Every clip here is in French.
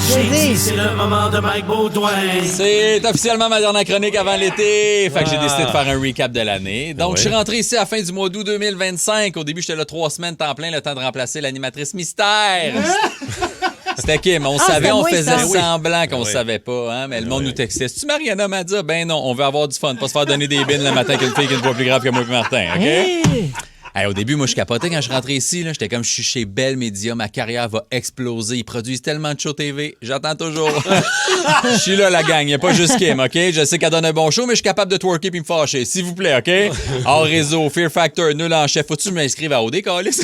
C'est le moment de Mike Baudouin. C'est officiellement ma dernière chronique avant l'été. Fait que j'ai décidé de faire un recap de l'année. Donc, je suis rentré ici à la fin du mois d'août 2025. Au début, j'étais là 3 semaines temps plein, le temps de remplacer l'animatrice mystère. C'était Kim. On savait, on faisait semblant qu'on savait pas, hein, mais le monde nous textait. C'est-tu Mariana Madza? Ben non, on veut avoir du fun, pas se faire donner des bines le matin qu'une fille qui a une voix plus grave que moi et Martin, OK? Hey, au début, moi, je capotais quand je rentrais ici. Là, j'étais comme, je suis chez Bell Media, ma carrière va exploser. Ils produisent tellement de shows TV. J'attends toujours. Je suis là, la gang. Il n'y a pas juste Kim, OK? Je sais qu'elle donne un bon show, mais je suis capable de twerker puis me fâcher. S'il vous plaît, OK? Hors réseau, Fear Factor, nul en chef. Faut-tu m'inscrire à OD, Calis?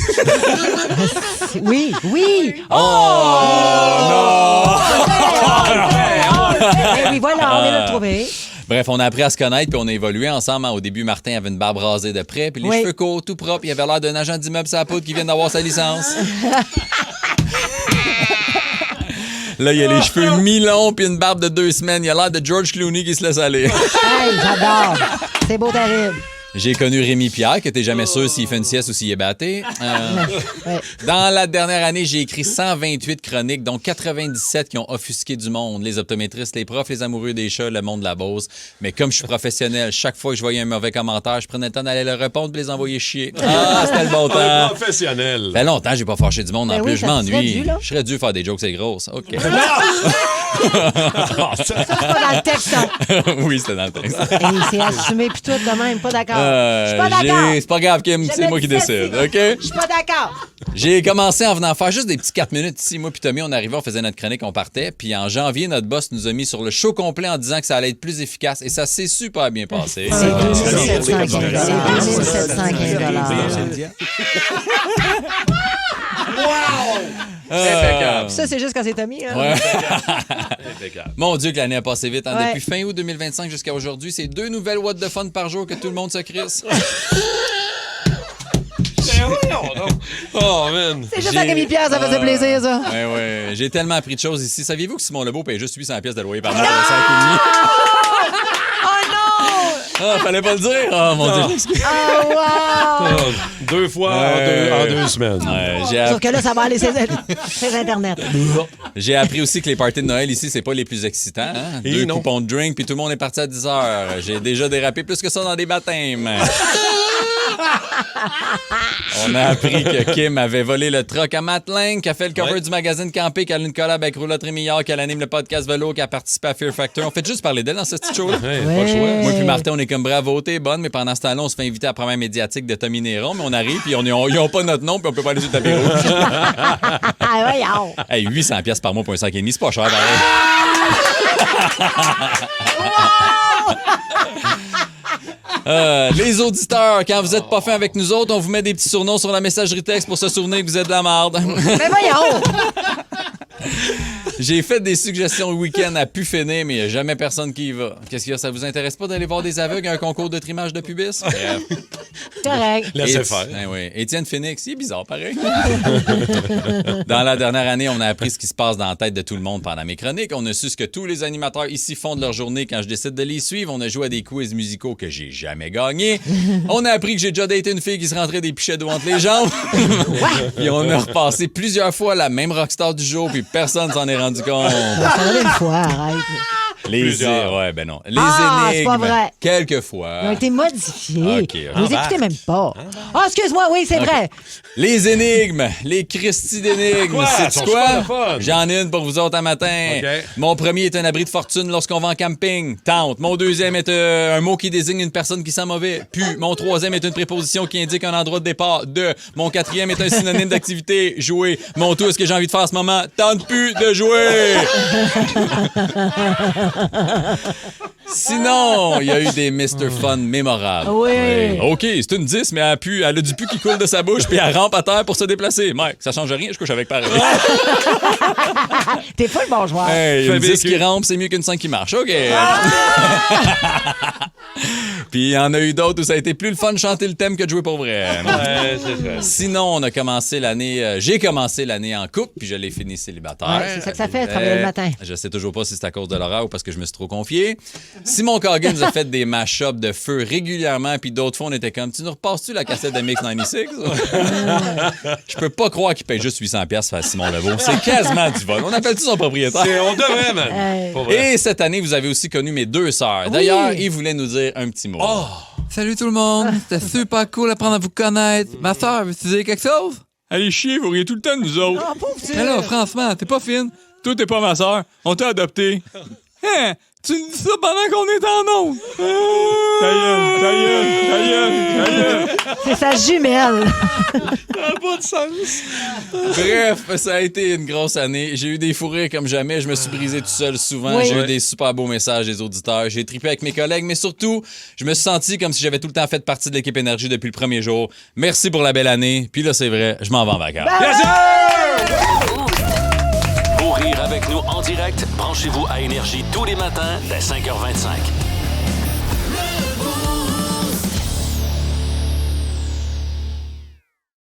Oui, oui. Oh! Non! Oui, voilà, on vient de le trouver. Bref, on a appris à se connaître puis on a évolué ensemble. Au début, Martin avait une barbe rasée de près puis les cheveux courts, tout propres. Il avait l'air d'un agent d'immeuble sur la poudre qui vient d'avoir sa licence. Là, il a les cheveux mi-longs puis une barbe de 2 semaines. Il a l'air de George Clooney qui se laisse aller. Hey, j'adore. C'est beau, terrible. J'ai connu Rémi Pierre, que t'es jamais sûr s'il fait une sieste ou s'il est batté. Dans la dernière année, j'ai écrit 128 chroniques, dont 97 qui ont offusqué du monde. Les optométristes, les profs, les amoureux des chats, le monde de la Beauce. Mais comme je suis professionnel, chaque fois que je voyais un mauvais commentaire, je prenais le temps d'aller leur répondre et les envoyer chier. Ah, c'était le bon temps. Professionnel. Ça fait longtemps que j'ai pas fâché du monde. En plus, oui, je m'ennuie. là. Je serais dû faire des jokes, c'est grosse. OK. Ça, c'est pas dans le texte, ça. Oui, c'était dans le texte. Hey, c'est assumé puis tout de même, pas d'accord. Je suis pas d'accord. C'est pas grave, Kim, c'est moi qui décide, OK? Je suis pas d'accord. J'ai commencé en venant faire juste des petits 4 minutes ici. Moi puis Tommy, on arrivait, on faisait notre chronique, on partait. Puis en janvier, notre boss nous a mis sur le show complet en disant que ça allait être plus efficace. Et ça s'est super bien passé. C'est 2715 Impeccable. Ça, c'est juste quand c'est Tommy. Hein? Ouais. Impeccable. Mon Dieu, que l'année a passé vite. Hein? Ouais. Depuis fin août 2025 jusqu'à aujourd'hui, c'est 2 nouvelles What the Fun par jour que tout le monde se crisse. Oh, man. C'est juste à Rémi Pierre, ça faisait plaisir, ça. Ouais. J'ai tellement appris de choses ici. Saviez-vous que Simon Lebeau paye juste 800 pièces de loyer par mois pour 5,5? Ah, fallait pas le dire. Oh, mon Dieu. Oh, wow! 2 fois en 2 semaines. Sauf que là, ça va aller sur Internet. J'ai appris aussi que les parties de Noël ici, c'est pas les plus excitants. Hein? Et 2 non. coupons de drink, puis tout le monde est parti à 10 heures. J'ai déjà dérapé plus que ça dans des baptêmes. On a appris que Kim avait volé le truck à Matt Lang, qui a fait le cover du magazine Campé, qui a une collab avec Roulotte Rémillard, qui anime le podcast Vélo, qui a participé à Fear Factor. On fait juste parler d'elle dans ce petit show-là. Ouais, pas le choix. Moi puis Martin, on est comme bravo, t'es bonne, mais pendant ce temps-là, on se fait inviter à la première médiatique de Tommy Néron, mais on arrive, puis ils ont pas notre nom, puis on peut pas aller sur le tapis rouge. Ah, voyons. Hey, 800 pièces par mois pour un 5,5, c'est pas cher, pareil. Les auditeurs, quand vous êtes pas fins avec nous autres, on vous met des petits surnoms sur la messagerie texte pour se souvenir que vous êtes de la merde. Mais voyons. J'ai fait des suggestions le week-end à pu finir, mais il n'y a jamais personne qui y va. Qu'est-ce qu'il y a? Ça vous intéresse pas d'aller voir des aveugles à un concours de trimage de pubis? Correct. Laissez faire. Oui. Étienne Phoenix, il est bizarre, pareil. Dans la dernière année, on a appris ce qui se passe dans la tête de tout le monde pendant mes chroniques. On a su ce que tous les animateurs ici font de leur journée quand je décide de les suivre. On a joué à des quiz musicaux que j'ai jamais gagnés. On a appris que j'ai déjà daté une fille qui se rentrait des pichets d'eau entre les jambes. Puis on a repassé plusieurs fois la même rockstar du jour, puis personne s'en est rendu compte. Ça va une fois, arrête. Ouais, ben non. Les c'est énigmes, pas vrai. quelquefois. Ils ont été modifiés. Ok, Vous les écoutez même pas. Ah, excuse-moi, oui, c'est vrai. Les énigmes, les Christy d'énigmes. Quoi? C'est Ils sont quoi? super fun. J'en ai une pour vous autres un matin. OK. Mon premier est un abri de fortune lorsqu'on va en camping. Tente. Mon deuxième est un mot qui désigne une personne qui sent mauvais. Pu. Mon troisième est une préposition qui indique un endroit de départ. De. Mon quatrième est un synonyme d'activité. Jouer. Mon tout, est-ce que j'ai envie de faire en ce moment? Tente plus de jouer. Sinon, il y a eu des Mr. Fun mémorables. Oui. OK, c'est une 10, mais elle a du pu qui coule de sa bouche, puis elle rampe à terre pour se déplacer. Mike, ça change rien, je couche avec pareil. T'es pas le bon joueur. Hey, une Fais 10 qui rampe, c'est mieux qu'une 5 qui marche. OK. Puis il y en a eu d'autres où ça a été plus le fun de chanter le thème que de jouer pour vrai. Ouais, c'est vrai. Sinon, on a commencé l'année... j'ai commencé l'année en couple, puis je l'ai fini célibataire. Ouais, c'est ça que ça fait, travailler le matin. Je sais toujours pas si c'est à cause de l'horaire ou parce que je me suis trop confié. Simon Coggins a fait des mash-ups de feu régulièrement, puis d'autres fois, on était comme, tu nous repasses-tu la cassette de Mix 96? Je peux pas croire qu'il paye juste 800$ à Simon Lebeau. C'est quasiment du vol. On appelle C'est-tu son propriétaire? On devrait, man. Hey. Pas vrai. Et cette année, vous avez aussi connu mes 2 sœurs. D'ailleurs, ils voulaient nous dire un petit mot. Oh! Salut tout le monde, c'était super cool d'apprendre à vous connaître. Ma soeur, veux-tu dire quelque chose? Allez chier, vous riez tout le temps de nous autres. Ah, pauvre petit. Mais là, franchement, t'es pas fine. Toi, t'es pas ma soeur. On t'a adopté. Hein? Tu me dis ça pendant qu'on est en onde? Ta gueule. C'est sa jumelle. Bref, ça a été une grosse année. J'ai eu des fous rires comme jamais. Je me suis brisé tout seul souvent. Oui. J'ai eu des super beaux messages des auditeurs. J'ai trippé avec mes collègues, mais surtout, je me suis senti comme si j'avais tout le temps fait partie de l'équipe Énergie depuis le premier jour. Merci pour la belle année. Puis là, c'est vrai, je m'en vais en vacances. Pour rire avec nous en direct, branchez-vous à Énergie tous les matins dès 5h25.